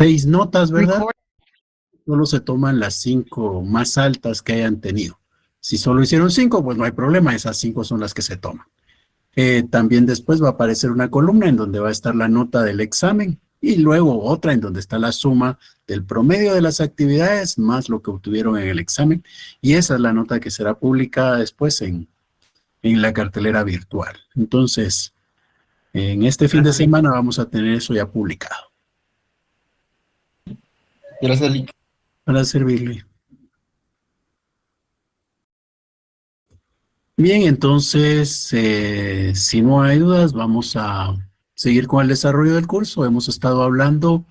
6 notas, ¿verdad? Solo se toman las 5 más altas que hayan tenido. Si solo hicieron 5, pues no hay problema, esas 5 son las que se toman. También después va a aparecer una columna en donde va a estar la nota del examen y luego otra en donde está la suma del promedio de las actividades más lo que obtuvieron en el examen, y esa es la nota que será publicada después en la cartelera virtual. Entonces, en este fin de semana vamos a tener eso ya publicado. Gracias, Lick. Para servirle. Bien, entonces, si no hay dudas, vamos a seguir con el desarrollo del curso. Hemos estado hablando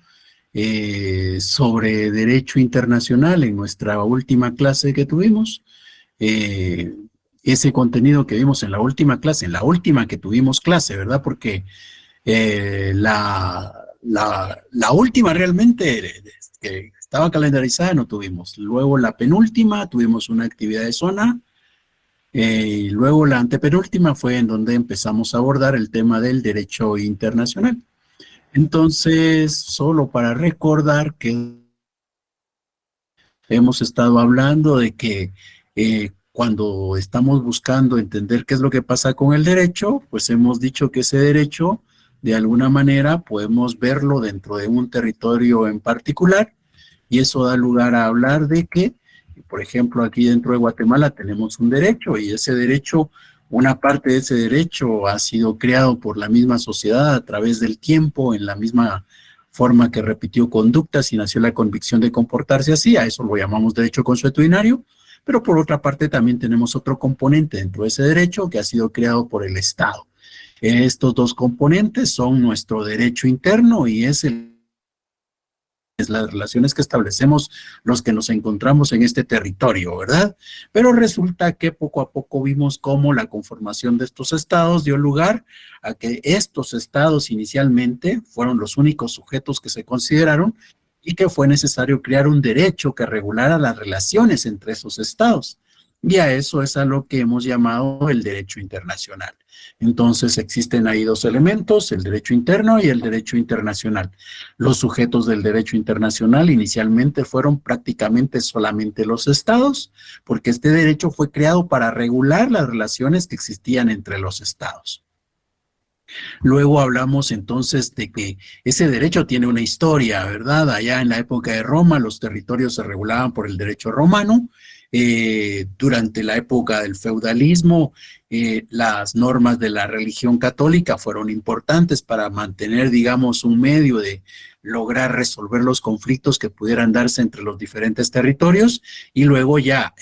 sobre Derecho Internacional en nuestra última clase que tuvimos. Ese contenido que vimos en la última clase, en la última que tuvimos clase, ¿verdad? Porque la última realmente que estaba calendarizada no tuvimos. Luego la penúltima tuvimos una actividad de zona. Y luego la antepenúltima fue en donde empezamos a abordar el tema del derecho internacional. Entonces, solo para recordar que hemos estado hablando de que cuando estamos buscando entender qué es lo que pasa con el derecho, pues hemos dicho que ese derecho, de alguna manera, podemos verlo dentro de un territorio en particular, y eso da lugar a hablar de que, por ejemplo, aquí dentro de Guatemala tenemos un derecho, y ese derecho, una parte de ese derecho ha sido creado por la misma sociedad a través del tiempo, en la misma forma que repitió conductas y nació la convicción de comportarse así. A eso lo llamamos derecho consuetudinario, pero por otra parte también tenemos otro componente dentro de ese derecho que ha sido creado por el Estado. Estos dos componentes son nuestro derecho interno y es las relaciones que establecemos los que nos encontramos en este territorio, ¿verdad? Pero resulta que poco a poco vimos cómo la conformación de estos estados dio lugar a que estos estados inicialmente fueron los únicos sujetos que se consideraron y que fue necesario crear un derecho que regulara las relaciones entre esos estados. Y a eso es a lo que hemos llamado el derecho internacional. Entonces existen ahí dos elementos, el derecho interno y el derecho internacional. Los sujetos del derecho internacional inicialmente fueron prácticamente solamente los estados, porque este derecho fue creado para regular las relaciones que existían entre los estados. Luego hablamos entonces de que ese derecho tiene una historia, ¿verdad? Allá en la época de Roma los territorios se regulaban por el derecho romano. Durante la época del feudalismo, las normas de la religión católica fueron importantes para mantener, digamos, un medio de lograr resolver los conflictos que pudieran darse entre los diferentes territorios, y luego ya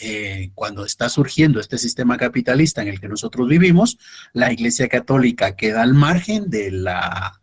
cuando está surgiendo este sistema capitalista en el que nosotros vivimos, la Iglesia Católica queda al margen de la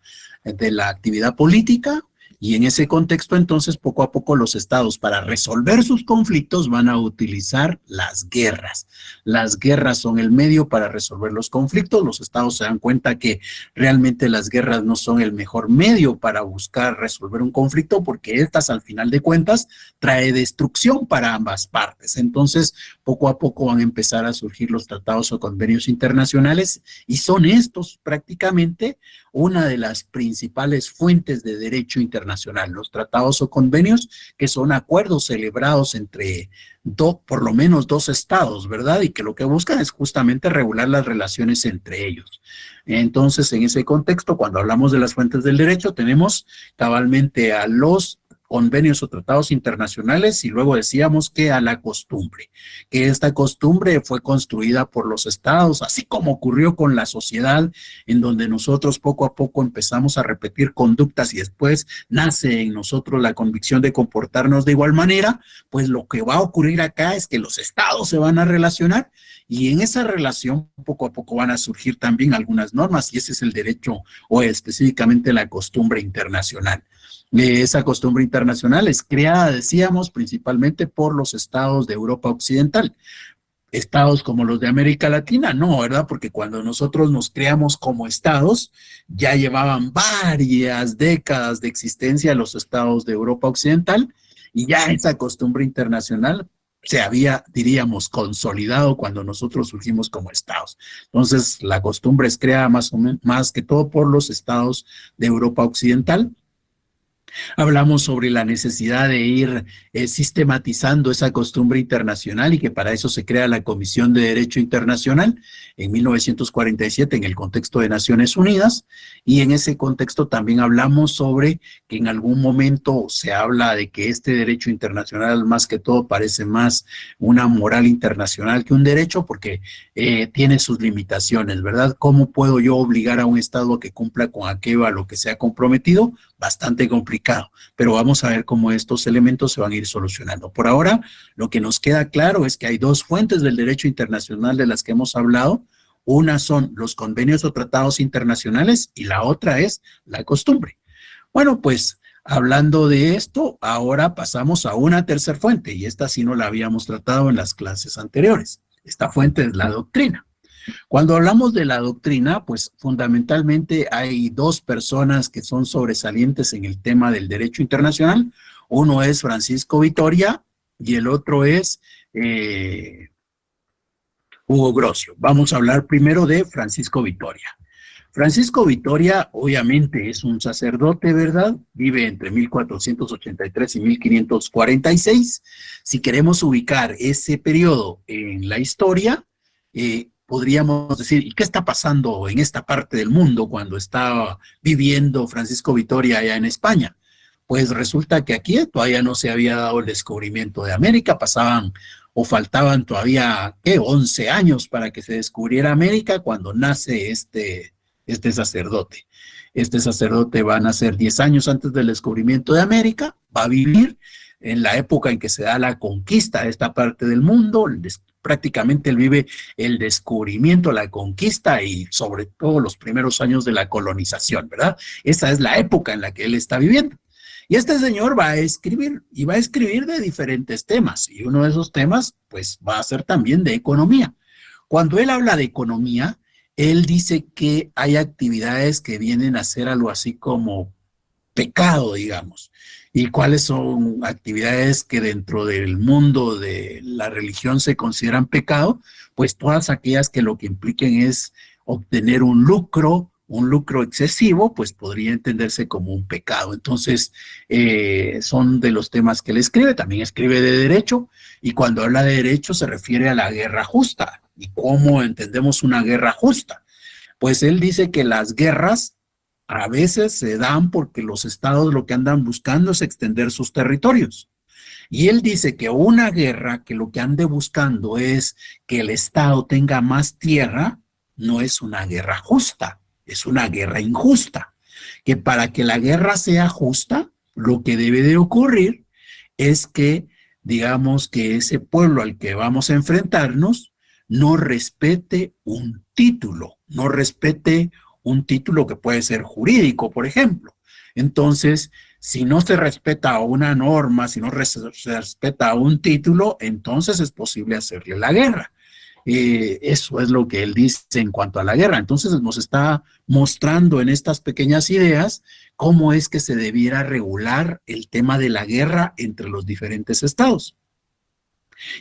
actividad política. Y en ese contexto, entonces, poco a poco los estados, para resolver sus conflictos, van a utilizar las guerras. Las guerras son el medio para resolver los conflictos. Los estados se dan cuenta que realmente las guerras no son el mejor medio para buscar resolver un conflicto, porque estas, al final de cuentas, trae destrucción para ambas partes. Entonces, poco a poco van a empezar a surgir los tratados o convenios internacionales, y son estos prácticamente una de las principales fuentes de derecho internacional, los tratados o convenios, que son acuerdos celebrados entre por lo menos dos estados, ¿verdad? Y que lo que buscan es justamente regular las relaciones entre ellos. Entonces, en ese contexto, cuando hablamos de las fuentes del derecho, tenemos cabalmente a los convenios o tratados internacionales, y luego decíamos que a la costumbre, que esta costumbre fue construida por los estados, así como ocurrió con la sociedad, en donde nosotros poco a poco empezamos a repetir conductas y después nace en nosotros la convicción de comportarnos de igual manera. Pues lo que va a ocurrir acá es que los estados se van a relacionar, y en esa relación poco a poco van a surgir también algunas normas, y ese es el derecho, o específicamente la costumbre internacional. Esa costumbre internacional es creada, decíamos, principalmente por los estados de Europa Occidental. Estados como los de América Latina, no, ¿verdad? Porque cuando nosotros nos creamos como estados, ya llevaban varias décadas de existencia los estados de Europa Occidental, y ya esa costumbre internacional se había, diríamos, consolidado cuando nosotros surgimos como estados. Entonces, la costumbre es creada más que todo por los estados de Europa Occidental, Hablamos sobre la necesidad de ir sistematizando esa costumbre internacional y que para eso se crea la Comisión de Derecho Internacional en 1947 en el contexto de Naciones Unidas, y en ese contexto también hablamos sobre que en algún momento se habla de que este derecho internacional más que todo parece más una moral internacional que un derecho porque tiene sus limitaciones, ¿verdad? ¿Cómo puedo yo obligar a un Estado a que cumpla con aquello a lo que se ha comprometido? Bastante complicado, pero vamos a ver cómo estos elementos se van a ir solucionando. Por ahora, lo que nos queda claro es que hay dos fuentes del derecho internacional de las que hemos hablado. Una son los convenios o tratados internacionales y la otra es la costumbre. Bueno, pues hablando de esto, ahora pasamos a una tercera fuente y esta sí no la habíamos tratado en las clases anteriores. Esta fuente es la doctrina. Cuando hablamos de la doctrina, pues fundamentalmente hay dos personas que son sobresalientes en el tema del derecho internacional. Uno es Francisco Vitoria y el otro es Hugo Grocio. Vamos a hablar primero de Francisco Vitoria. Francisco Vitoria obviamente es un sacerdote, ¿verdad? Vive entre 1483 y 1546. Si queremos ubicar ese periodo en la historia, podríamos decir, ¿y qué está pasando en esta parte del mundo cuando estaba viviendo Francisco Vitoria allá en España? Pues resulta que aquí todavía no se había dado el descubrimiento de América, pasaban o faltaban todavía, ¿qué? 11 años para que se descubriera América cuando nace este sacerdote. Este sacerdote va a nacer 10 años antes del descubrimiento de América, va a vivir en la época en que se da la conquista de esta parte del mundo, prácticamente él vive el descubrimiento, la conquista y sobre todo los primeros años de la colonización, ¿verdad? Esa es la época en la que él está viviendo. Y este señor va a escribir, y va a escribir de diferentes temas, y uno de esos temas, pues, va a ser también de economía. Cuando él habla de economía, él dice que hay actividades que vienen a ser algo así como pecado, digamos. ¿Y cuáles son actividades que dentro del mundo de la religión se consideran pecado? Pues todas aquellas que lo que impliquen es obtener un lucro excesivo, pues podría entenderse como un pecado. Entonces, son de los temas que él escribe. También escribe de derecho, y cuando habla de derecho se refiere a la guerra justa. ¿Y cómo entendemos una guerra justa? Pues él dice que las guerras a veces se dan porque los estados lo que andan buscando es extender sus territorios. Y él dice que una guerra que lo que ande buscando es que el estado tenga más tierra, no es una guerra justa, es una guerra injusta. Que para que la guerra sea justa, lo que debe de ocurrir es que, digamos, que ese pueblo al que vamos a enfrentarnos no respete un título, no respete un título que puede ser jurídico, por ejemplo. Entonces, si no se respeta una norma, si no se respeta un título, entonces es posible hacerle la guerra. Eso es lo que él dice en cuanto a la guerra. Entonces nos está mostrando en estas pequeñas ideas cómo es que se debiera regular el tema de la guerra entre los diferentes estados.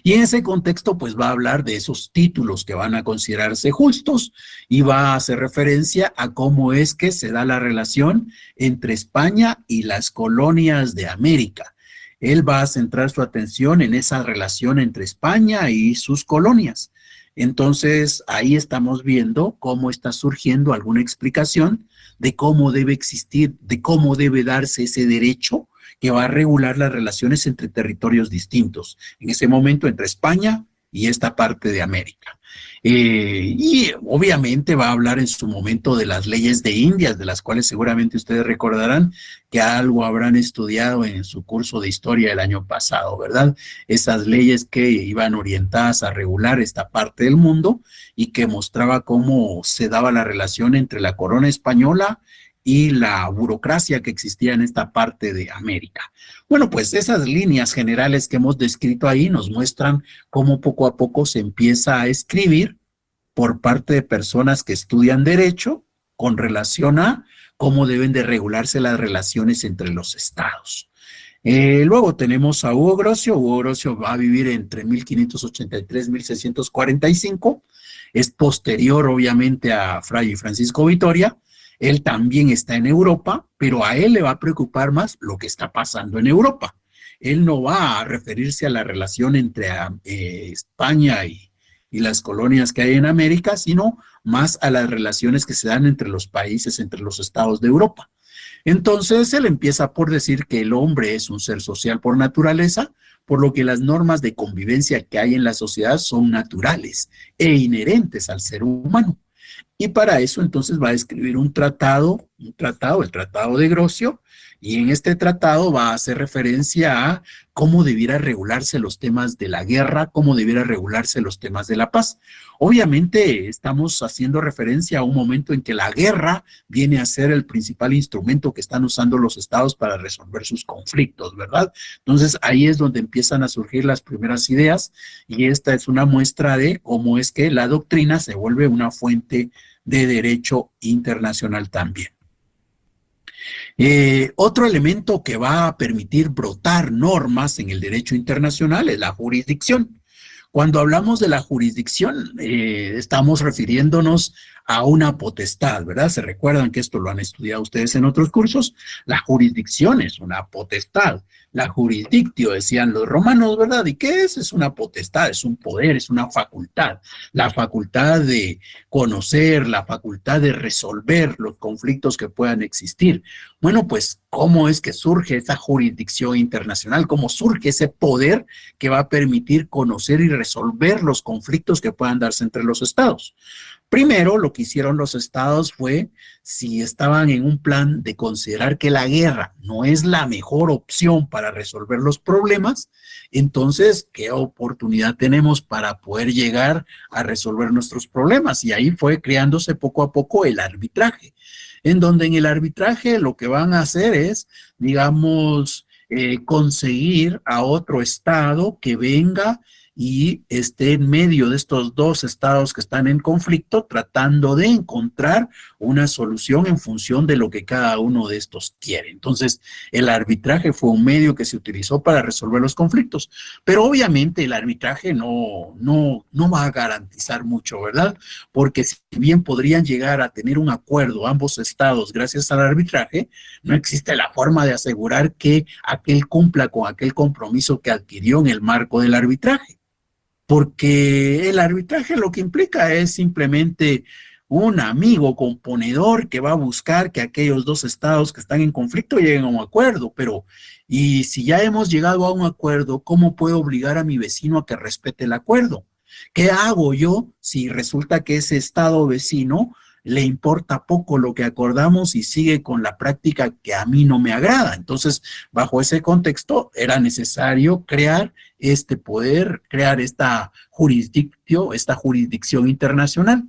Y en ese contexto, pues va a hablar de esos títulos que van a considerarse justos y va a hacer referencia a cómo es que se da la relación entre España y las colonias de América. Él va a centrar su atención en esa relación entre España y sus colonias. Entonces, ahí estamos viendo cómo está surgiendo alguna explicación de cómo debe existir, de cómo debe darse ese derecho que va a regular las relaciones entre territorios distintos, en ese momento entre España y esta parte de América. Y obviamente va a hablar en su momento de las leyes de Indias, de las cuales seguramente ustedes recordarán que algo habrán estudiado en su curso de historia el año pasado, ¿verdad? Esas leyes que iban orientadas a regular esta parte del mundo y que mostraba cómo se daba la relación entre la corona española y la burocracia que existía en esta parte de América. Bueno, pues esas líneas generales que hemos descrito ahí nos muestran cómo poco a poco se empieza a escribir por parte de personas que estudian derecho con relación a cómo deben de regularse las relaciones entre los estados. Luego tenemos a Hugo Grocio. Hugo Grocio va a vivir entre 1583 y 1645. Es posterior, obviamente, a Fray Francisco Vitoria. Él también está en Europa, pero a él le va a preocupar más lo que está pasando en Europa. Él no va a referirse a la relación entre España y las colonias que hay en América, sino más a las relaciones que se dan entre los países, entre los estados de Europa. Entonces él empieza por decir que el hombre es un ser social por naturaleza, por lo que las normas de convivencia que hay en la sociedad son naturales e inherentes al ser humano. Y para eso entonces va a escribir el Tratado de Grocio, y en este tratado va a hacer referencia a cómo debiera regularse los temas de la guerra, cómo debiera regularse los temas de la paz. Obviamente estamos haciendo referencia a un momento en que la guerra viene a ser el principal instrumento que están usando los estados para resolver sus conflictos, ¿verdad? Entonces ahí es donde empiezan a surgir las primeras ideas, y esta es una muestra de cómo es que la doctrina se vuelve una fuente de derecho internacional también. Otro elemento que va a permitir brotar normas en el derecho internacional es la jurisdicción. Cuando hablamos de la jurisdicción, estamos refiriéndonos a una potestad, ¿verdad? Se recuerdan que esto lo han estudiado ustedes en otros cursos. La jurisdicción es una potestad. La jurisdictio, decían los romanos, ¿verdad? ¿Y qué es? Es una potestad, es un poder, es una facultad. La facultad de conocer, la facultad de resolver los conflictos que puedan existir. Bueno, pues, ¿cómo es que surge esa jurisdicción internacional? ¿Cómo surge ese poder que va a permitir conocer y resolver los conflictos que puedan darse entre los estados? Primero, lo que hicieron los estados fue, si estaban en un plan de considerar que la guerra no es la mejor opción para resolver los problemas, entonces, ¿qué oportunidad tenemos para poder llegar a resolver nuestros problemas? Y ahí fue creándose poco a poco el arbitraje, en donde en el arbitraje lo que van a hacer es, digamos, conseguir a otro estado que venga y esté en medio de estos dos estados que están en conflicto, tratando de encontrar una solución en función de lo que cada uno de estos quiere. Entonces, el arbitraje fue un medio que se utilizó para resolver los conflictos, pero obviamente el arbitraje no va a garantizar mucho, ¿verdad? Porque si bien podrían llegar a tener un acuerdo ambos estados gracias al arbitraje, no existe la forma de asegurar que aquel cumpla con aquel compromiso que adquirió en el marco del arbitraje, porque el arbitraje lo que implica es simplemente un amigo componedor que va a buscar que aquellos dos estados que están en conflicto lleguen a un acuerdo, pero y si ya hemos llegado a un acuerdo, ¿cómo puedo obligar a mi vecino a que respete el acuerdo? ¿Qué hago yo si resulta que ese estado vecino le importa poco lo que acordamos y sigue con la práctica que a mí no me agrada? Entonces, bajo ese contexto, era necesario crear este poder, crear esta jurisdicción internacional.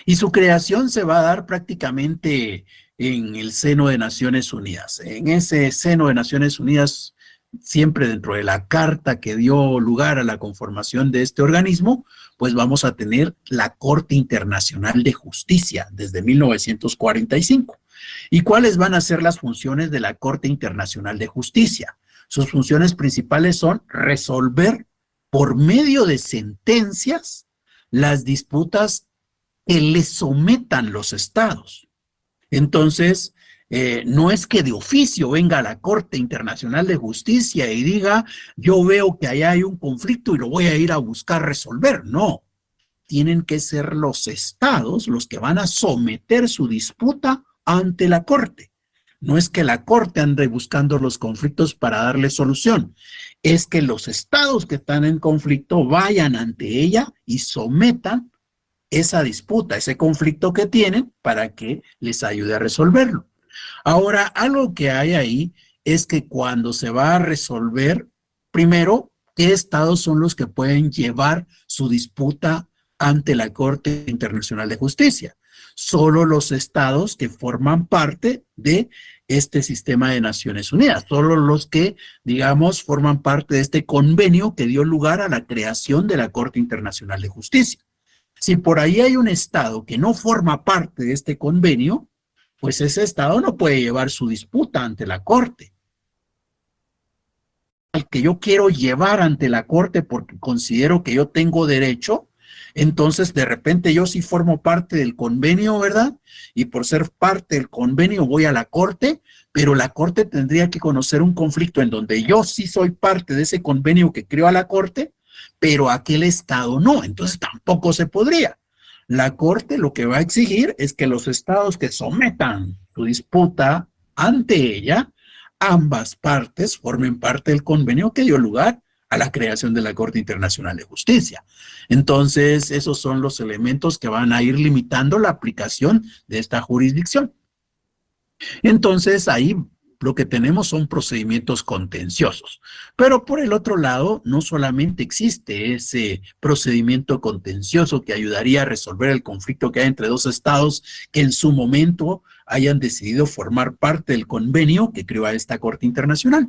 Y su creación se va a dar prácticamente en el seno de Naciones Unidas. En ese seno de Naciones Unidas, siempre dentro de la carta que dio lugar a la conformación de este organismo, pues vamos a tener la Corte Internacional de Justicia desde 1945. ¿Y cuáles van a ser las funciones de la Corte Internacional de Justicia? Sus funciones principales son resolver por medio de sentencias las disputas que le sometan los estados. Entonces, no es que de oficio venga a la Corte Internacional de Justicia y diga, yo veo que allá hay un conflicto y lo voy a ir a buscar resolver. No, tienen que ser los estados los que van a someter su disputa ante la Corte. No es que la Corte ande buscando los conflictos para darle solución, es que los estados que están en conflicto vayan ante ella y sometan esa disputa, ese conflicto que tienen para que les ayude a resolverlo. Ahora, algo que hay ahí es que cuando se va a resolver, primero, ¿qué estados son los que pueden llevar su disputa ante la Corte Internacional de Justicia? Solo los estados que forman parte de este sistema de Naciones Unidas, solo los que, digamos, forman parte de este convenio que dio lugar a la creación de la Corte Internacional de Justicia. Si por ahí hay un estado que no forma parte de este convenio, pues ese estado no puede llevar su disputa ante la Corte. El que yo quiero llevar ante la Corte porque considero que yo tengo derecho, Entonces, de repente yo sí formo parte del convenio, ¿verdad? Y por ser parte del convenio voy a la corte, pero la corte tendría que conocer un conflicto en donde yo sí soy parte de ese convenio que creó a la corte, pero aquel estado no. Entonces tampoco se podría. La corte lo que va a exigir es que los estados que sometan su disputa ante ella, ambas partes formen parte del convenio que dio lugar a la creación de la Corte Internacional de Justicia. Entonces, esos son los elementos que van a ir limitando la aplicación de esta jurisdicción. Entonces, ahí lo que tenemos son procedimientos contenciosos. Pero por el otro lado, no solamente existe ese procedimiento contencioso que ayudaría a resolver el conflicto que hay entre dos estados que en su momento hayan decidido formar parte del convenio que creó a esta Corte Internacional.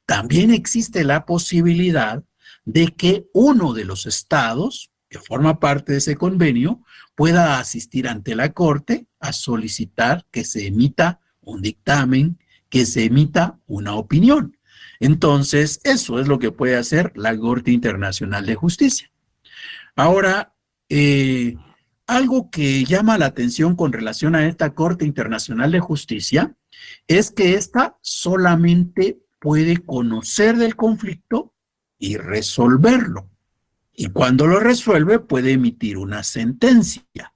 También existe la posibilidad de que uno de los estados que forma parte de ese convenio pueda asistir ante la Corte a solicitar que se emita un dictamen, que se emita una opinión. Entonces, eso es lo que puede hacer la Corte Internacional de Justicia. Ahora, algo que llama la atención con relación a esta Corte Internacional de Justicia es que ésta solamente puede conocer del conflicto y resolverlo. Y cuando lo resuelve, puede emitir una sentencia.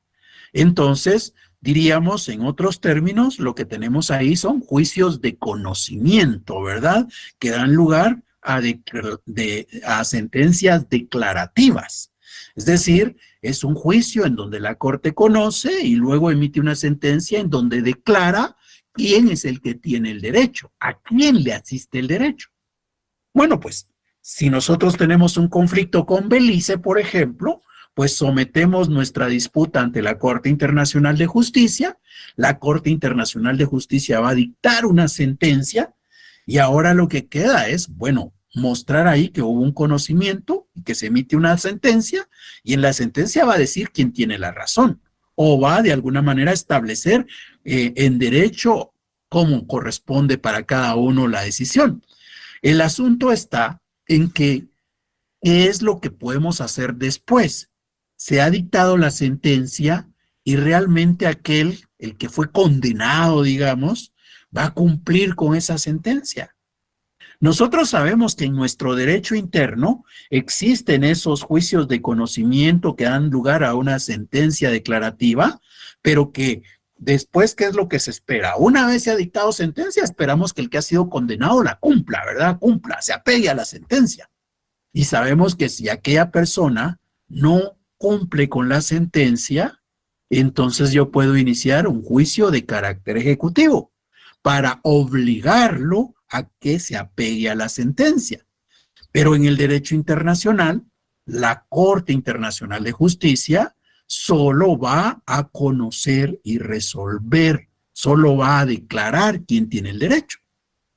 Entonces, diríamos, en otros términos, lo que tenemos ahí son juicios de conocimiento, ¿verdad? Que dan lugar a sentencias declarativas. Es decir, es un juicio en donde la Corte conoce y luego emite una sentencia en donde declara quién es el que tiene el derecho, a quién le asiste el derecho. Bueno, pues, si nosotros tenemos un conflicto con Belice, por ejemplo, pues sometemos nuestra disputa ante la Corte Internacional de Justicia, la Corte Internacional de Justicia va a dictar una sentencia y ahora lo que queda es, bueno, mostrar ahí que hubo un conocimiento y que se emite una sentencia y en la sentencia va a decir quién tiene la razón o va de alguna manera a establecer en derecho cómo corresponde para cada uno la decisión. El asunto está en que, ¿qué es lo que podemos hacer después? Se ha dictado la sentencia y realmente el que fue condenado, digamos, va a cumplir con esa sentencia. Nosotros sabemos que en nuestro derecho interno existen esos juicios de conocimiento que dan lugar a una sentencia declarativa, pero que después, ¿qué es lo que se espera? Una vez se ha dictado sentencia, esperamos que el que ha sido condenado la cumpla, ¿verdad? Cumpla, se apegue a la sentencia. Y sabemos que si aquella persona no cumple con la sentencia, entonces yo puedo iniciar un juicio de carácter ejecutivo para obligarlo a que se apegue a la sentencia. Pero en el derecho internacional, la Corte Internacional de Justicia solo va a conocer y resolver, solo va a declarar quién tiene el derecho.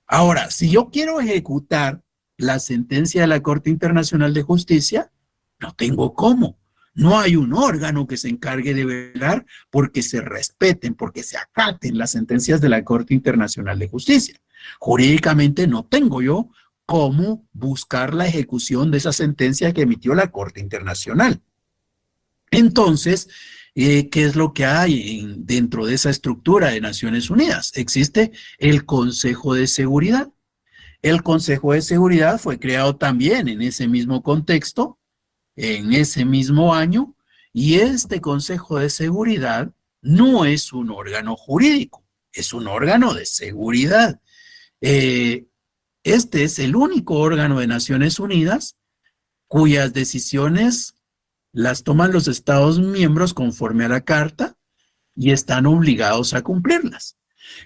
Ahora, si yo quiero ejecutar la sentencia de la Corte Internacional de Justicia, no tengo cómo. No hay un órgano que se encargue de velar porque se respeten, porque se acaten las sentencias de la Corte Internacional de Justicia. Jurídicamente no tengo yo cómo buscar la ejecución de esa sentencia que emitió la Corte Internacional. Entonces, ¿qué es lo que hay dentro de esa estructura de Naciones Unidas? Existe el Consejo de Seguridad. El Consejo de Seguridad fue creado también en ese mismo contexto, en ese mismo año, y este Consejo de Seguridad no es un órgano jurídico, es un órgano de seguridad. Este es el único órgano de Naciones Unidas cuyas decisiones las toman los Estados miembros conforme a la Carta y están obligados a cumplirlas.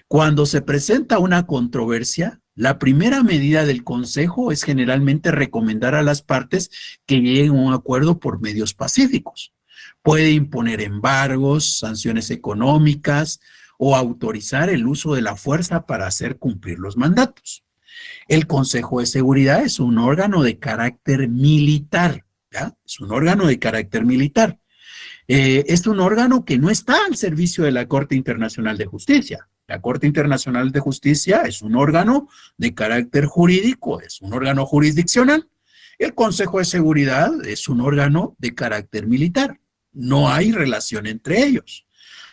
Cuando se presenta una controversia, la primera medida del Consejo es generalmente recomendar a las partes que lleguen a un acuerdo por medios pacíficos. Puede imponer embargos, sanciones económicas o autorizar el uso de la fuerza para hacer cumplir los mandatos. El Consejo de Seguridad es un órgano de carácter militar, ¿ya? Es un órgano de carácter militar. Es un órgano que no está al servicio de la Corte Internacional de Justicia. La Corte Internacional de Justicia es un órgano de carácter jurídico, es un órgano jurisdiccional. El Consejo de Seguridad es un órgano de carácter militar. no hay relación entre ellos.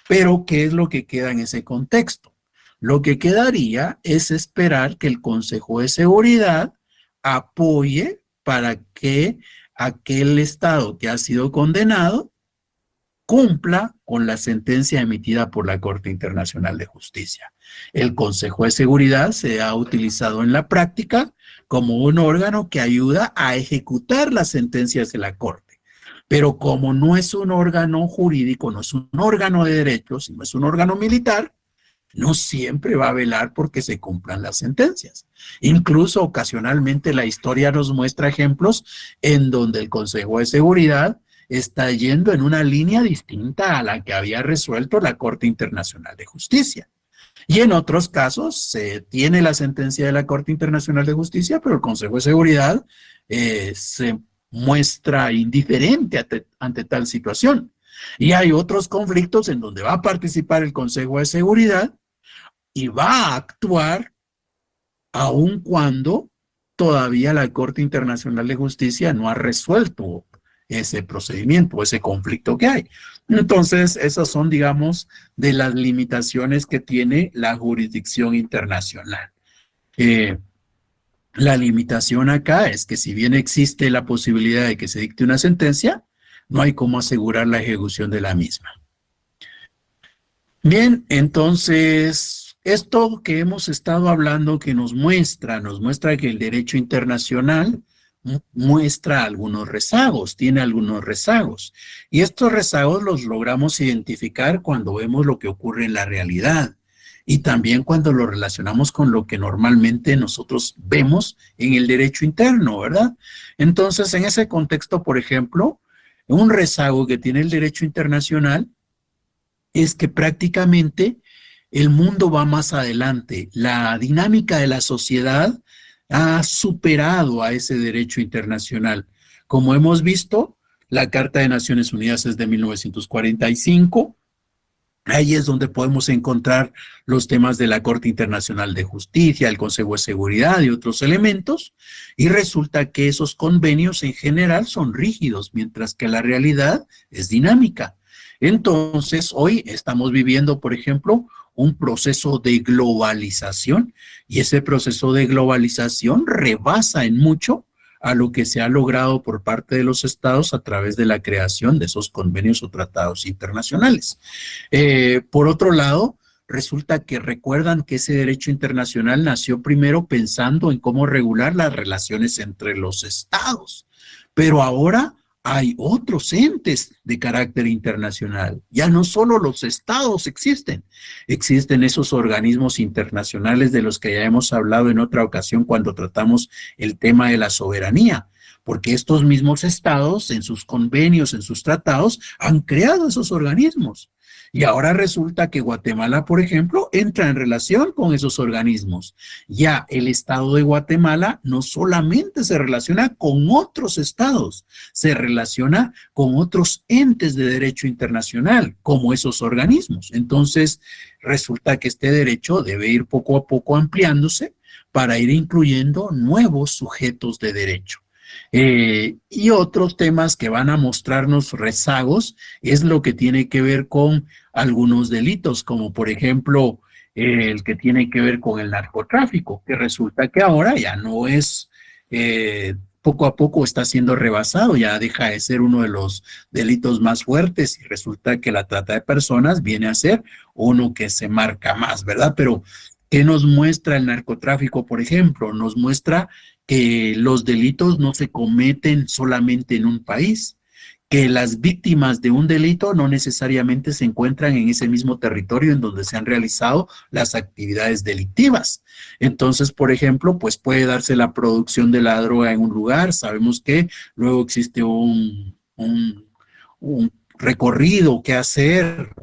Pero, ¿qué es lo que queda en ese contexto? Lo que quedaría es esperar que el Consejo de Seguridad apoye para que aquel Estado que ha sido condenado cumpla con la sentencia emitida por la Corte Internacional de Justicia. El Consejo de Seguridad se ha utilizado en la práctica como un órgano que ayuda a ejecutar las sentencias de la Corte. Pero como no es un órgano jurídico, no es un órgano de derechos, sino es un órgano militar, no siempre va a velar porque se cumplan las sentencias. Incluso ocasionalmente la historia nos muestra ejemplos en donde el Consejo de Seguridad está yendo en una línea distinta a la que había resuelto la Corte Internacional de Justicia. Y en otros casos se tiene la sentencia de la Corte Internacional de Justicia, pero el Consejo de Seguridad se muestra indiferente ante tal situación. Y hay otros conflictos en donde va a participar el Consejo de Seguridad y va a actuar aun cuando todavía la Corte Internacional de Justicia no ha resuelto ese procedimiento, ese conflicto que hay. Entonces, esas son, digamos, de las limitaciones que tiene la jurisdicción internacional. La limitación acá es que si bien existe la posibilidad de que se dicte una sentencia, no hay cómo asegurar la ejecución de la misma. Bien, entonces, esto que hemos estado hablando que nos muestra que el derecho internacional muestra algunos rezagos, tiene algunos rezagos. Y estos rezagos los logramos identificar cuando vemos lo que ocurre en la realidad y también cuando lo relacionamos con lo que normalmente nosotros vemos en el derecho interno, ¿verdad? Entonces, en ese contexto, por ejemplo, un rezago que tiene el derecho internacional es que prácticamente el mundo va más adelante. La dinámica de la sociedad ha superado a ese derecho internacional. Como hemos visto, la Carta de Naciones Unidas es de 1945. Ahí es donde podemos encontrar los temas de la Corte Internacional de Justicia, el Consejo de Seguridad y otros elementos, y resulta que esos convenios en general son rígidos, mientras que la realidad es dinámica. Entonces, hoy estamos viviendo, por ejemplo, un proceso de globalización, y ese proceso de globalización rebasa en mucho a lo que se ha logrado por parte de los estados a través de la creación de esos convenios o tratados internacionales. Por otro lado, resulta que recuerdan que ese derecho internacional nació primero pensando en cómo regular las relaciones entre los estados, pero ahora hay otros entes de carácter internacional. Ya no solo los estados existen esos organismos internacionales de los que ya hemos hablado en otra ocasión cuando tratamos el tema de la soberanía, porque estos mismos estados en sus convenios, en sus tratados, han creado esos organismos. Y ahora resulta que Guatemala, por ejemplo, entra en relación con esos organismos. Ya el estado de Guatemala no solamente se relaciona con otros estados, se relaciona con otros entes de derecho internacional, como esos organismos. Entonces, resulta que este derecho debe ir poco a poco ampliándose para ir incluyendo nuevos sujetos de derecho. Y otros temas que van a mostrarnos rezagos es lo que tiene que ver con algunos delitos, como por ejemplo el que tiene que ver con el narcotráfico, que resulta que ahora ya no es, poco a poco está siendo rebasado, ya deja de ser uno de los delitos más fuertes y resulta que la trata de personas viene a ser uno que se marca más, ¿verdad? Pero ¿qué nos muestra el narcotráfico, por ejemplo? Nos muestra que los delitos no se cometen solamente en un país, que las víctimas de un delito no necesariamente se encuentran en ese mismo territorio en donde se han realizado las actividades delictivas. Entonces, por ejemplo, pues puede darse la producción de la droga en un lugar, sabemos que luego existe un recorrido que hacer,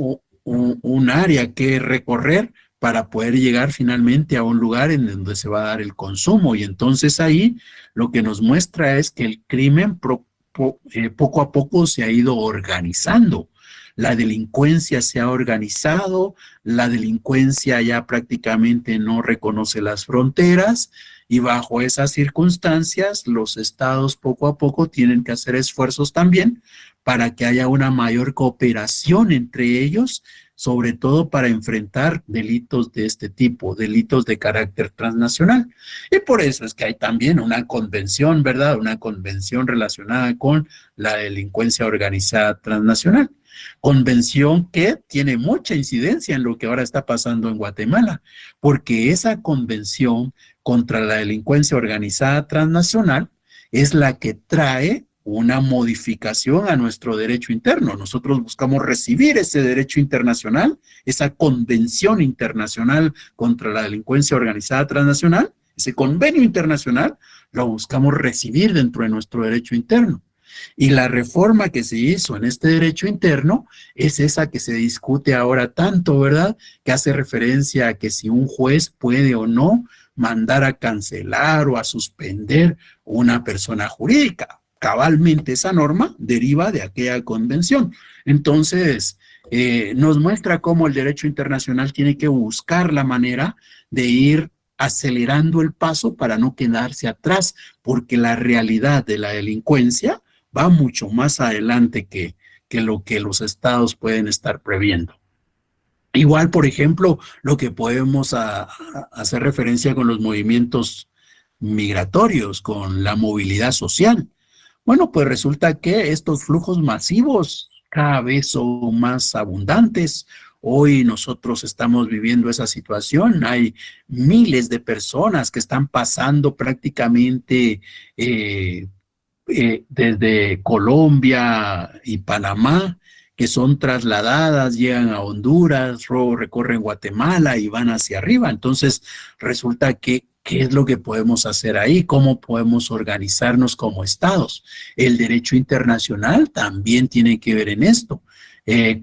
un área que recorrer para poder llegar finalmente a un lugar en donde se va a dar el consumo. Y entonces ahí lo que nos muestra es que el crimen poco a poco se ha ido organizando. La delincuencia se ha organizado, la delincuencia ya prácticamente no reconoce las fronteras Y bajo esas circunstancias, los estados poco a poco tienen que hacer esfuerzos también para que haya una mayor cooperación entre ellos, sobre todo para enfrentar delitos de este tipo, delitos de carácter transnacional. Y por eso es que hay también una convención, ¿verdad? Una convención relacionada con la delincuencia organizada transnacional. Convención que tiene mucha incidencia en lo que ahora está pasando en Guatemala, porque esa convención contra la delincuencia organizada transnacional es la que trae una modificación a nuestro derecho interno. Nosotros buscamos recibir ese derecho internacional, esa convención internacional contra la delincuencia organizada transnacional, ese convenio internacional, lo buscamos recibir dentro de nuestro derecho interno. Y la reforma que se hizo en este derecho interno es esa que se discute ahora tanto, ¿verdad? Que hace referencia a que si un juez puede o no mandar a cancelar o a suspender una persona jurídica. Cabalmente esa norma deriva de aquella convención. Entonces, nos muestra cómo el derecho internacional tiene que buscar la manera de ir acelerando el paso para no quedarse atrás, porque la realidad de la delincuencia va mucho más adelante que lo que los estados pueden estar previendo. Igual, por ejemplo, lo que podemos hacer referencia con los movimientos migratorios, con la movilidad social. Bueno, pues resulta que estos flujos masivos cada vez son más abundantes. Hoy nosotros estamos viviendo esa situación. Hay miles de personas que están pasando prácticamente desde Colombia y Panamá, que son trasladadas, llegan a Honduras, luego recorren Guatemala y van hacia arriba. Entonces, resulta que, ¿qué es lo que podemos hacer ahí? ¿Cómo podemos organizarnos como estados? El derecho internacional también tiene que ver en esto.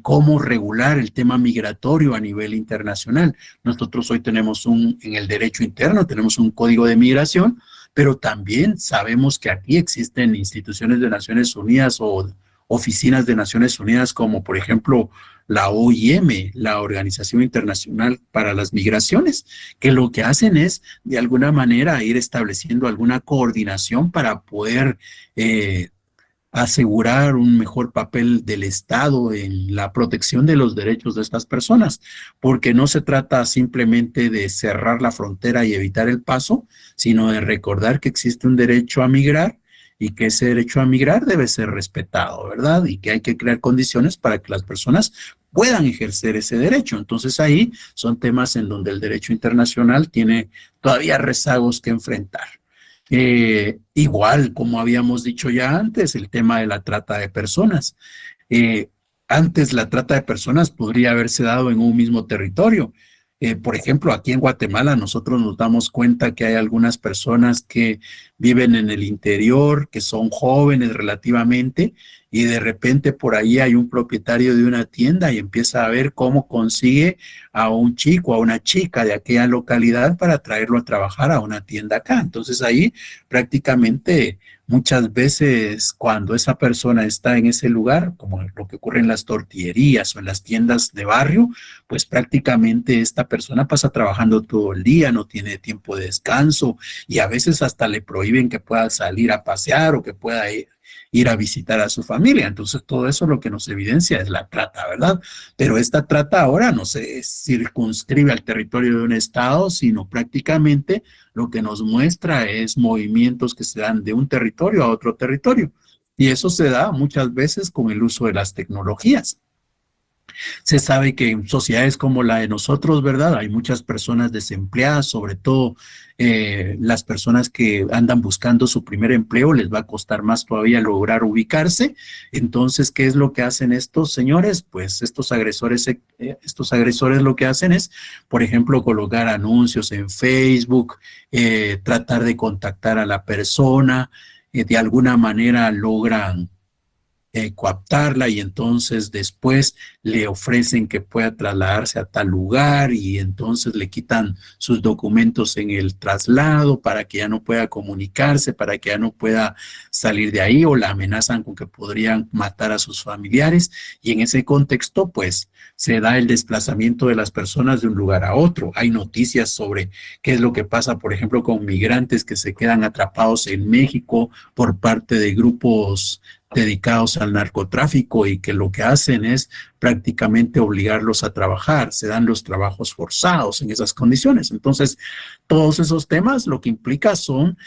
Cómo regular el tema migratorio a nivel internacional. Nosotros hoy tenemos en el derecho interno, tenemos un código de migración, pero también sabemos que aquí existen instituciones de Naciones Unidas o oficinas de Naciones Unidas como por ejemplo la OIM, la Organización Internacional para las Migraciones, que lo que hacen es de alguna manera ir estableciendo alguna coordinación para poder asegurar un mejor papel del Estado en la protección de los derechos de estas personas, porque no se trata simplemente de cerrar la frontera y evitar el paso, sino de recordar que existe un derecho a migrar y que ese derecho a migrar debe ser respetado, ¿verdad? Y que hay que crear condiciones para que las personas puedan ejercer ese derecho. Entonces ahí son temas en donde el derecho internacional tiene todavía rezagos que enfrentar. Igual, como habíamos dicho ya antes, el tema de la trata de personas. Eh, Antes la trata de personas podría haberse dado en un mismo territorio. Por ejemplo, aquí en Guatemala nosotros nos damos cuenta que hay algunas personas que viven en el interior, que son jóvenes relativamente, y de repente por ahí hay un propietario de una tienda y empieza a ver cómo consigue a un chico, a una chica de aquella localidad para traerlo a trabajar a una tienda acá. Entonces ahí prácticamente muchas veces cuando esa persona está en ese lugar, como lo que ocurre en las tortillerías o en las tiendas de barrio, pues prácticamente esta persona pasa trabajando todo el día, no tiene tiempo de descanso y a veces hasta le prohíben que pueda salir a pasear o que pueda ir a visitar a su familia. Entonces todo eso lo que nos evidencia es la trata, ¿verdad? Pero esta trata ahora no se circunscribe al territorio de un estado, sino prácticamente lo que nos muestra es movimientos que se dan de un territorio a otro territorio. Y eso se da muchas veces con el uso de las tecnologías. Se sabe que en sociedades como la de nosotros, ¿verdad? Hay muchas personas desempleadas, sobre todo las personas que andan buscando su primer empleo, les va a costar más todavía lograr ubicarse. Entonces, ¿qué es lo que hacen estos señores? Pues estos agresores lo que hacen es, por ejemplo, colocar anuncios en Facebook, tratar de contactar a la persona, de alguna manera logran coaptarla y entonces después le ofrecen que pueda trasladarse a tal lugar y entonces le quitan sus documentos en el traslado para que ya no pueda comunicarse, para que ya no pueda salir de ahí o la amenazan con que podrían matar a sus familiares y en ese contexto pues se da el desplazamiento de las personas de un lugar a otro. Hay noticias sobre qué es lo que pasa, por ejemplo, con migrantes que se quedan atrapados en México por parte de grupos dedicados al narcotráfico y que lo que hacen es prácticamente obligarlos a trabajar, se dan los trabajos forzados en esas condiciones. Entonces, todos esos temas lo que implica son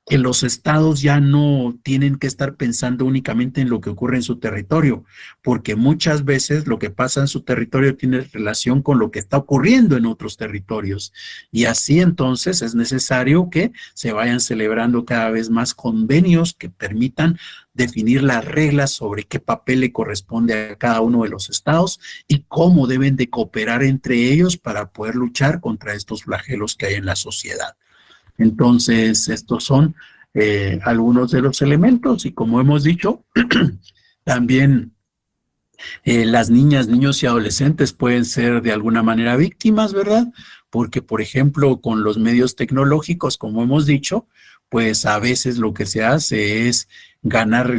que los estados ya no tienen que estar pensando únicamente en lo que ocurre en su territorio, porque muchas veces lo que pasa en su territorio tiene relación con lo que está ocurriendo en otros territorios. Y así entonces es necesario que se vayan celebrando cada vez más convenios que permitan definir las reglas sobre qué papel le corresponde a cada uno de los estados y cómo deben de cooperar entre ellos para poder luchar contra estos flagelos que hay en la sociedad. Entonces, estos son algunos de los elementos y como hemos dicho, también las niñas, niños y adolescentes pueden ser de alguna manera víctimas, ¿verdad? Porque, por ejemplo, con los medios tecnológicos, como hemos dicho, pues a veces lo que se hace es ganar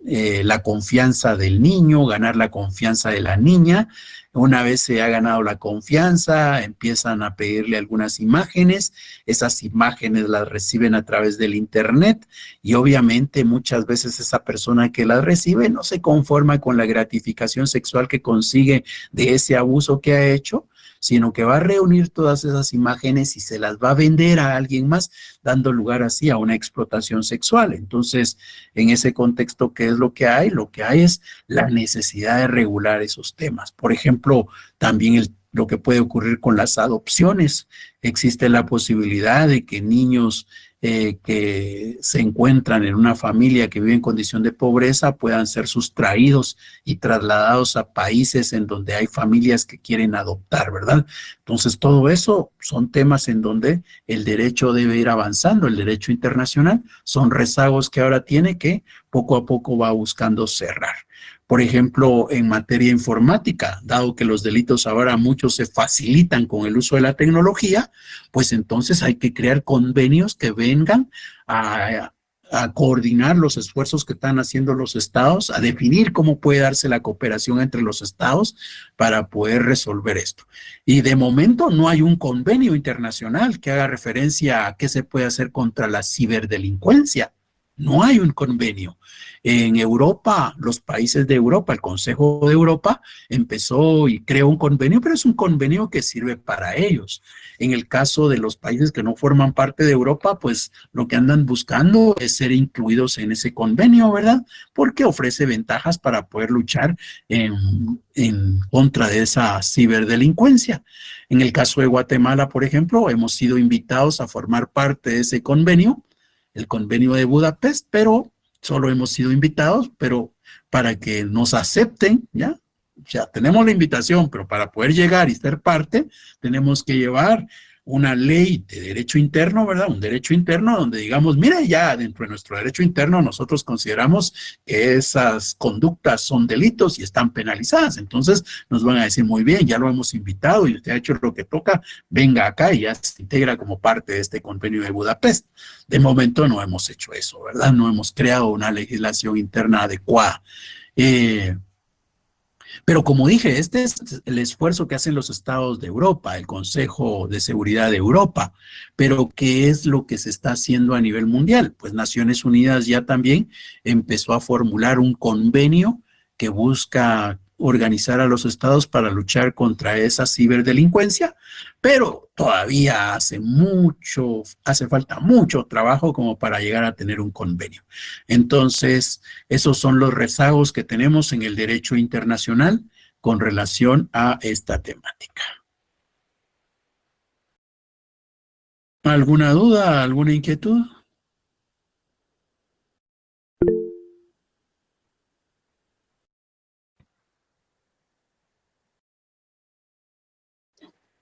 la confianza del niño, ganar la confianza de la niña. Una vez se ha ganado la confianza, empiezan a pedirle algunas imágenes, esas imágenes las reciben a través del internet y obviamente muchas veces esa persona que las recibe no se conforma con la gratificación sexual que consigue de ese abuso que ha hecho, sino que va a reunir todas esas imágenes y se las va a vender a alguien más, dando lugar así a una explotación sexual. Entonces, en ese contexto, ¿qué es lo que hay? Lo que hay es la necesidad de regular esos temas. Por ejemplo, también lo que puede ocurrir con las adopciones. Existe la posibilidad de que niños que se encuentran en una familia que vive en condición de pobreza puedan ser sustraídos y trasladados a países en donde hay familias que quieren adoptar, ¿verdad? Entonces, todo eso son temas en donde el derecho debe ir avanzando, el derecho internacional, son rezagos que ahora tiene que poco a poco va buscando cerrar. Por ejemplo, en materia informática, dado que los delitos ahora muchos se facilitan con el uso de la tecnología, pues entonces hay que crear convenios que vengan a coordinar los esfuerzos que están haciendo los estados, a definir cómo puede darse la cooperación entre los estados para poder resolver esto. Y de momento no hay un convenio internacional que haga referencia a qué se puede hacer contra la ciberdelincuencia. No hay un convenio. En Europa, los países de Europa, el Consejo de Europa empezó y creó un convenio, pero es un convenio que sirve para ellos. En el caso de los países que no forman parte de Europa, pues lo que andan buscando es ser incluidos en ese convenio, ¿verdad? Porque ofrece ventajas para poder luchar en contra de esa ciberdelincuencia. En el caso de Guatemala, por ejemplo, hemos sido invitados a formar parte de ese convenio, el convenio de Budapest, pero solo hemos sido invitados, pero para que nos acepten, ¿ya? O sea, tenemos la invitación, pero para poder llegar y ser parte, tenemos que llevar una ley de derecho interno, ¿verdad? Un derecho interno donde digamos, mire, ya dentro de nuestro derecho interno nosotros consideramos que esas conductas son delitos y están penalizadas. Entonces nos van a decir, muy bien, ya lo hemos invitado y usted ha hecho lo que toca, venga acá y ya se integra como parte de este convenio de Budapest. De momento no hemos hecho eso, ¿verdad? No hemos creado una legislación interna adecuada. Pero como dije, este es el esfuerzo que hacen los estados de Europa, el Consejo de Seguridad de Europa. Pero ¿qué es lo que se está haciendo a nivel mundial? Pues Naciones Unidas ya también empezó a formular un convenio que busca organizar a los estados para luchar contra esa ciberdelincuencia, pero todavía hace falta mucho trabajo como para llegar a tener un convenio. Entonces, esos son los rezagos que tenemos en el derecho internacional con relación a esta temática. ¿Alguna duda, alguna inquietud?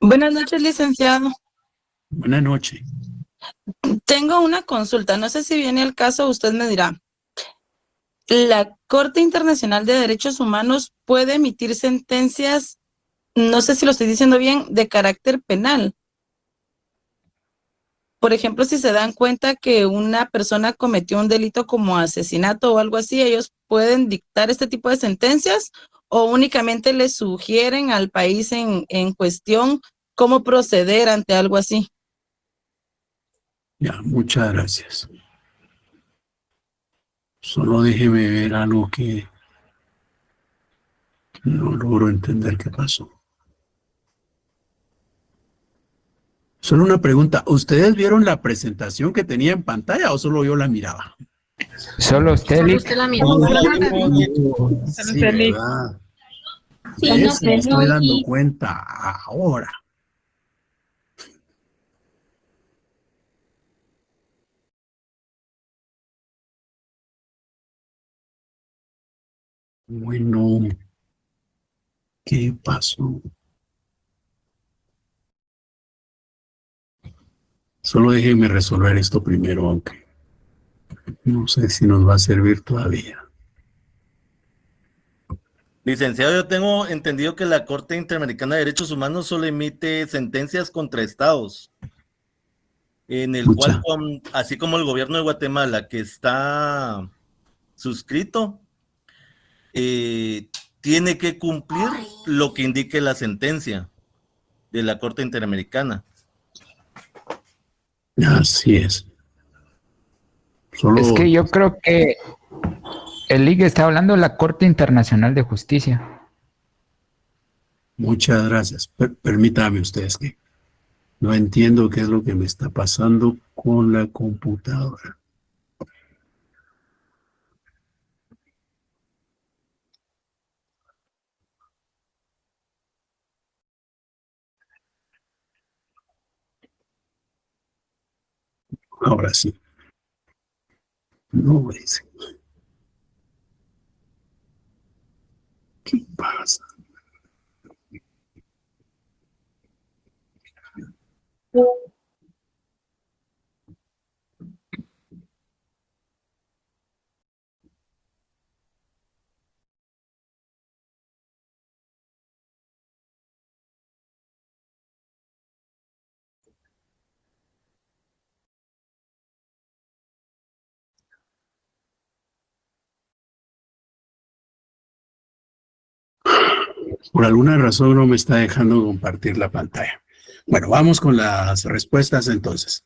Buenas noches, licenciado. Buenas noches. Tengo una consulta, no sé si viene el caso, usted me dirá. La Corte Internacional de Derechos Humanos puede emitir sentencias, no sé si lo estoy diciendo bien, de carácter penal. Por ejemplo, si se dan cuenta que una persona cometió un delito como asesinato o algo así, ellos pueden dictar este tipo de sentencias o únicamente le sugieren al país en cuestión cómo proceder ante algo así. Ya, muchas gracias. Solo déjeme ver algo que no logro entender qué pasó. Solo una pregunta, ¿ustedes vieron la presentación que tenía en pantalla o solo yo la miraba? Solo usted, Solo Lick. usted la miró. Sí, ¿verdad? Sí, De no eso me sé, estoy dando y cuenta ahora. Bueno, ¿qué pasó? Solo déjenme resolver esto primero, aunque no sé si nos va a servir todavía. Licenciado, yo tengo entendido que la Corte Interamericana de Derechos Humanos solo emite sentencias contra estados, en el cual, así como el gobierno de Guatemala, que está suscrito, tiene que cumplir lo que indique la sentencia de la Corte Interamericana. Así es. Es que yo creo que el Lick está hablando de la Corte Internacional de Justicia. Muchas gracias. Permítame ustedes que no entiendo qué es lo que me está pasando con la computadora. Ahora sí. No es. ¿Qué pasa? Por alguna razón no me está dejando compartir la pantalla. Bueno, vamos con las respuestas entonces.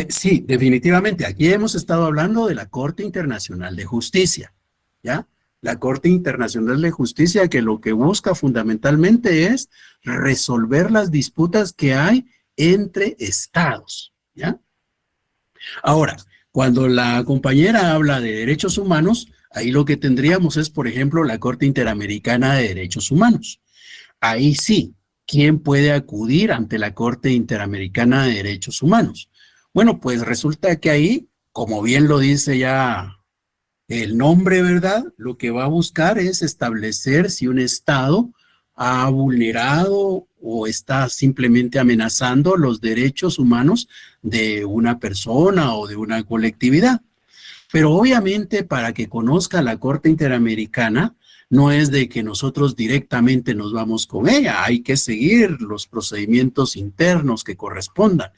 Sí, definitivamente, aquí hemos estado hablando de la Corte Internacional de Justicia, ¿ya? La Corte Internacional de Justicia que lo que busca fundamentalmente es resolver las disputas que hay entre estados, ¿ya? Ahora, cuando la compañera habla de derechos humanos, ahí lo que tendríamos es, por ejemplo, la Corte Interamericana de Derechos Humanos. Ahí sí, ¿quién puede acudir ante la Corte Interamericana de Derechos Humanos? Bueno, pues resulta que ahí, como bien lo dice ya el nombre, ¿verdad? Lo que va a buscar es establecer si un Estado ha vulnerado o está simplemente amenazando los derechos humanos de una persona o de una colectividad. Pero obviamente para que conozca la Corte Interamericana, no es de que nosotros directamente nos vamos con ella, hay que seguir los procedimientos internos que correspondan.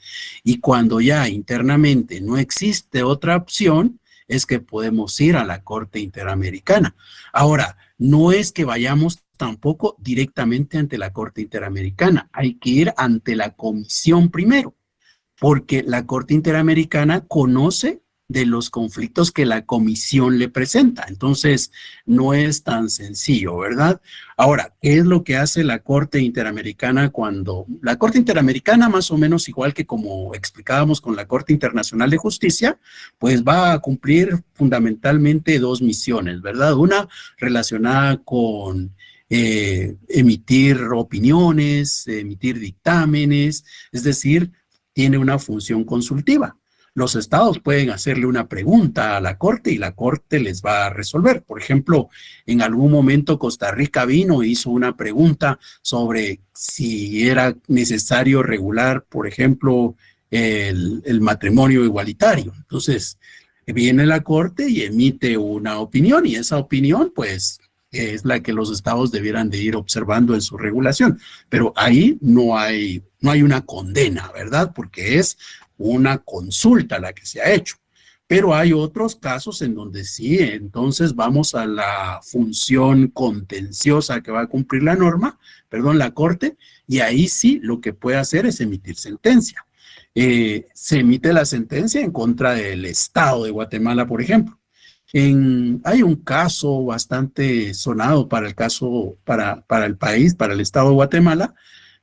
Y cuando ya internamente no existe otra opción, es que podemos ir a la Corte Interamericana. Ahora, no es que vayamos tampoco directamente ante la Corte Interamericana, hay que ir ante la Comisión primero, porque la Corte Interamericana conoce de los conflictos que la comisión le presenta. Entonces, no es tan sencillo, ¿verdad? Ahora, ¿qué es lo que hace la Corte Interamericana cuando... La Corte Interamericana, más o menos igual que como explicábamos con la Corte Internacional de Justicia, pues va a cumplir fundamentalmente dos misiones, ¿verdad? Una relacionada con emitir opiniones, emitir dictámenes, es decir, tiene una función consultiva. Los estados pueden hacerle una pregunta a la Corte y la Corte les va a resolver. Por ejemplo, en algún momento Costa Rica vino e hizo una pregunta sobre si era necesario regular, por ejemplo, el matrimonio igualitario. Entonces, Viene la Corte y emite una opinión, y esa opinión, pues, es la que los estados debieran de ir observando en su regulación. Pero ahí no hay una condena, ¿verdad? Porque es una consulta la que se ha hecho. Pero hay otros casos en donde sí, entonces vamos a la función contenciosa que va a cumplir la Corte, y ahí sí lo que puede hacer es emitir sentencia. Se emite la sentencia en contra del Estado de Guatemala, por ejemplo. Hay un caso bastante sonado para el país, para el Estado de Guatemala,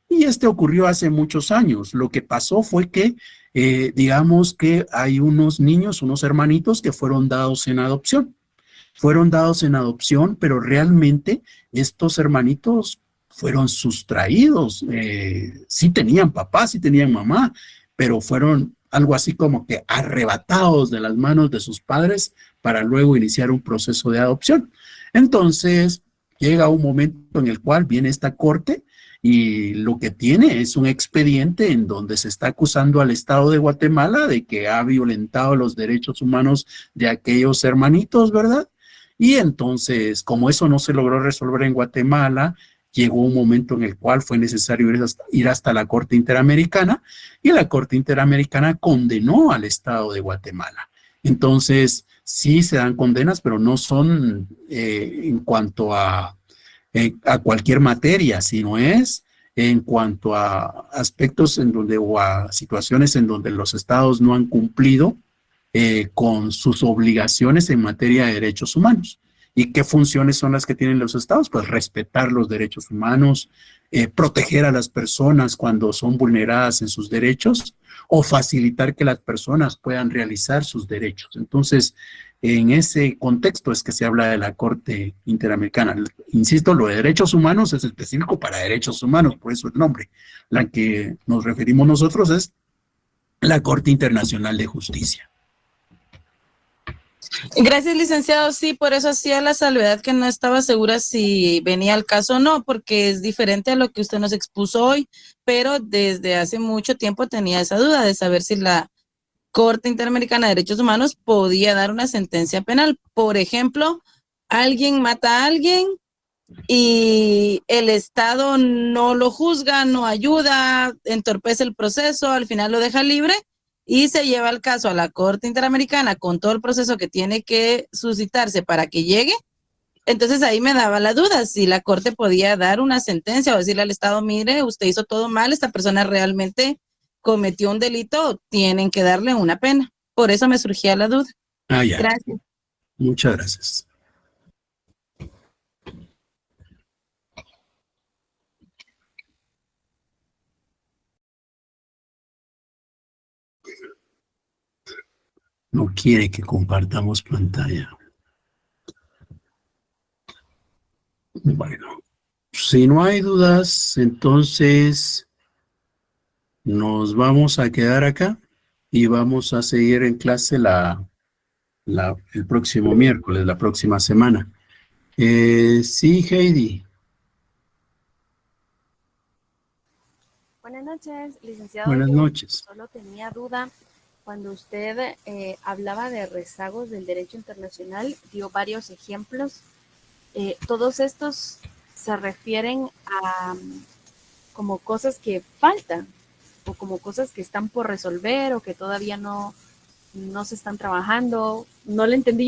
y este ocurrió hace muchos años. Lo que pasó fue que, digamos que hay unos niños, unos hermanitos que fueron dados en adopción. Fueron dados en adopción, pero realmente estos hermanitos fueron sustraídos. Sí tenían papá, sí tenían mamá, pero fueron algo así como que arrebatados de las manos de sus padres para luego iniciar un proceso de adopción. Entonces, llega un momento en el cual viene esta Corte y lo que tiene es un expediente en donde se está acusando al Estado de Guatemala de que ha violentado los derechos humanos de aquellos hermanitos, ¿verdad? Y entonces, como eso no se logró resolver en Guatemala, llegó un momento en el cual fue necesario ir hasta la Corte Interamericana, y la Corte Interamericana condenó al Estado de Guatemala. Entonces, sí se dan condenas, pero no son en cuanto a cualquier materia, sino es en cuanto a aspectos en donde, o a situaciones en donde los estados no han cumplido con sus obligaciones en materia de derechos humanos. ¿Y qué funciones son las que tienen los estados? Pues respetar los derechos humanos, proteger a las personas cuando son vulneradas en sus derechos, o facilitar que las personas puedan realizar sus derechos. Entonces, en ese contexto es que se habla de la Corte Interamericana. Insisto, lo de derechos humanos es específico para derechos humanos, por eso el nombre. La que nos referimos nosotros es la Corte Internacional de Justicia. Gracias, licenciado. Sí, por eso hacía la salvedad, que no estaba segura si venía al caso o no, porque es diferente a lo que usted nos expuso hoy, pero desde hace mucho tiempo tenía esa duda de saber si la Corte Interamericana de Derechos Humanos podía dar una sentencia penal. Por ejemplo, alguien mata a alguien y el Estado no lo juzga, no ayuda, entorpece el proceso, al final lo deja libre y se lleva el caso a la Corte Interamericana con todo el proceso que tiene que suscitarse para que llegue. Entonces ahí me daba la duda si la Corte podía dar una sentencia o decirle al Estado, mire, usted hizo todo mal, esta persona realmente cometió un delito, tienen que darle una pena. Por eso me surgía la duda. Ya. Gracias. Muchas gracias. No quiere que compartamos pantalla. Bueno, si no hay dudas, entonces nos vamos a quedar acá y vamos a seguir en clase el próximo miércoles, la próxima semana. Sí, Heidi. Buenas noches, licenciado. Buenas noches. Solo tenía duda. Cuando usted hablaba de rezagos del derecho internacional, dio varios ejemplos. Todos estos se refieren a como cosas que faltan o como cosas que están por resolver o que todavía no se están trabajando. No lo entendí,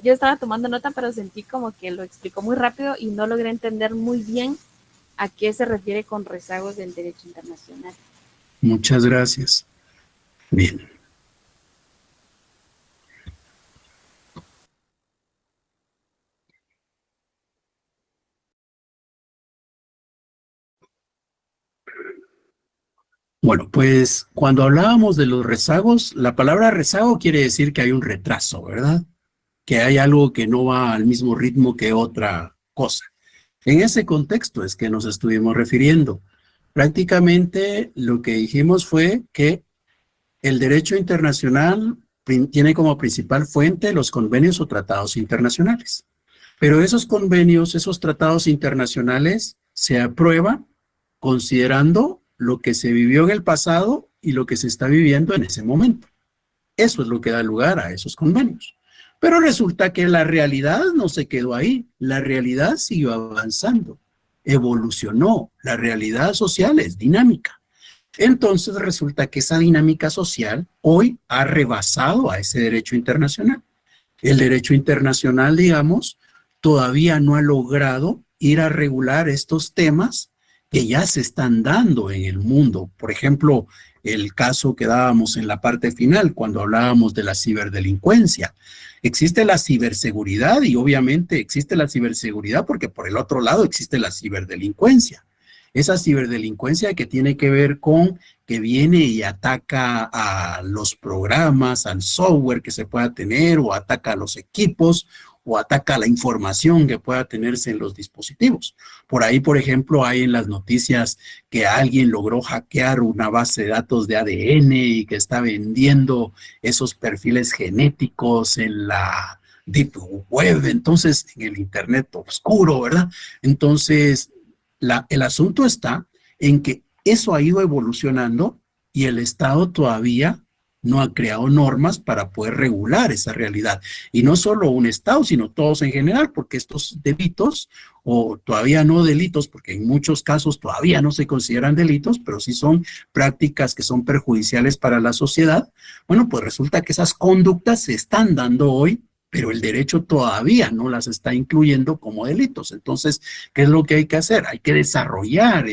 yo estaba tomando nota, pero sentí como que lo explicó muy rápido y no logré entender muy bien a qué se refiere con rezagos del derecho internacional. Muchas gracias. Bien. Bueno, pues cuando hablábamos de los rezagos, la palabra rezago quiere decir que hay un retraso, ¿verdad? Que hay algo que no va al mismo ritmo que otra cosa. En ese contexto es que nos estuvimos refiriendo. Prácticamente lo que dijimos fue que el derecho internacional tiene como principal fuente los convenios o tratados internacionales. Pero esos convenios, esos tratados internacionales se aprueban considerando lo que se vivió en el pasado y lo que se está viviendo en ese momento. Eso es lo que da lugar a esos convenios. Pero resulta que la realidad no se quedó ahí, la realidad siguió avanzando, evolucionó, la realidad social es dinámica. Entonces resulta que esa dinámica social hoy ha rebasado a ese derecho internacional. El derecho internacional, digamos, todavía no ha logrado ir a regular estos temas que ya se están dando en el mundo. Por ejemplo, el caso que dábamos en la parte final cuando hablábamos de la ciberdelincuencia. Existe la ciberseguridad y obviamente existe la ciberseguridad porque por el otro lado existe la ciberdelincuencia. Esa ciberdelincuencia que tiene que ver con que viene y ataca a los programas, al software que se pueda tener, o ataca a los equipos, o ataca la información que pueda tenerse en los dispositivos. Por ahí, por ejemplo, hay en las noticias que alguien logró hackear una base de datos de ADN y que está vendiendo esos perfiles genéticos en la deep web, entonces en el internet oscuro, ¿verdad? Entonces, el asunto está en que eso ha ido evolucionando y el Estado todavía no ha creado normas para poder regular esa realidad. Y no solo un Estado, sino todos en general, porque estos delitos, o todavía no delitos, porque en muchos casos todavía no se consideran delitos, pero sí son prácticas que son perjudiciales para la sociedad. Bueno, pues resulta que esas conductas se están dando hoy, pero el derecho todavía no las está incluyendo como delitos. Entonces, ¿qué es lo que hay que hacer? Hay que desarrollar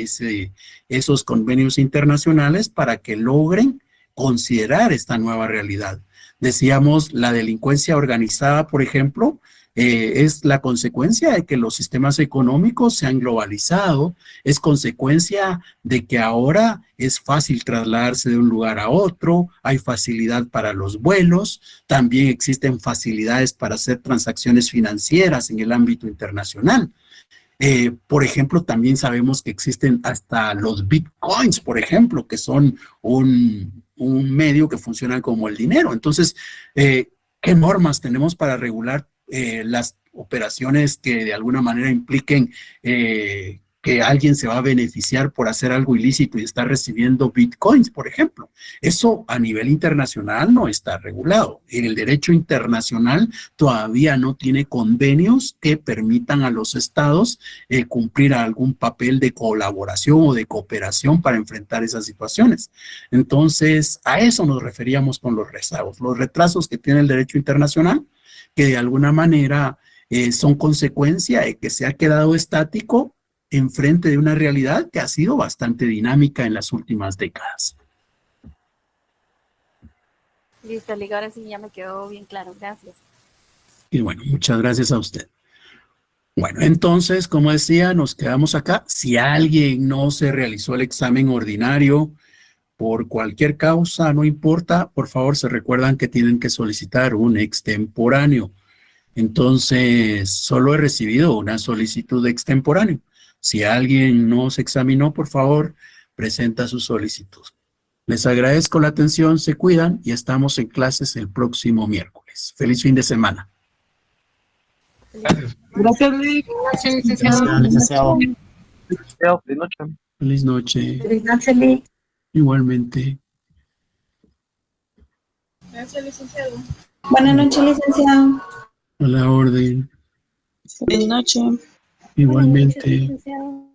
esos convenios internacionales para que logren considerar esta nueva realidad. Decíamos, la delincuencia organizada, por ejemplo, es la consecuencia de que los sistemas económicos se han globalizado, es consecuencia de que ahora es fácil trasladarse de un lugar a otro, hay facilidad para los vuelos, también existen facilidades para hacer transacciones financieras en el ámbito internacional. Por ejemplo, también sabemos que existen hasta los bitcoins, por ejemplo, que son un medio que funciona como el dinero. Entonces, ¿qué normas tenemos para regular las operaciones que de alguna manera impliquen que alguien se va a beneficiar por hacer algo ilícito y estar recibiendo bitcoins, por ejemplo? Eso a nivel internacional no está regulado. En el derecho internacional todavía no tiene convenios que permitan a los estados cumplir algún papel de colaboración o de cooperación para enfrentar esas situaciones. Entonces, a eso nos referíamos con los rezagos, los retrasos que tiene el derecho internacional, que de alguna manera son consecuencia de que se ha quedado estático en frente de una realidad que ha sido bastante dinámica en las últimas décadas. Listo, Liga, ahora sí ya me quedó bien claro. Gracias. Y bueno, muchas gracias a usted. Bueno, entonces, como decía, nos quedamos acá. Si alguien no se realizó el examen ordinario por cualquier causa, no importa, por favor se recuerdan que tienen que solicitar un extemporáneo. Entonces, solo he recibido una solicitud de extemporáneo. Si alguien no se examinó, por favor, presenta su solicitud. Les agradezco la atención, se cuidan y estamos en clases el próximo miércoles. Feliz fin de semana. Gracias. Gracias, Luis. Gracias, licenciado. Feliz noche. Feliz noche. Feliz noche, Luis. Igualmente. Gracias, licenciado. Buenas noches, licenciado. A la orden. Feliz noche. Buenas noches, Igualmente. licenciado.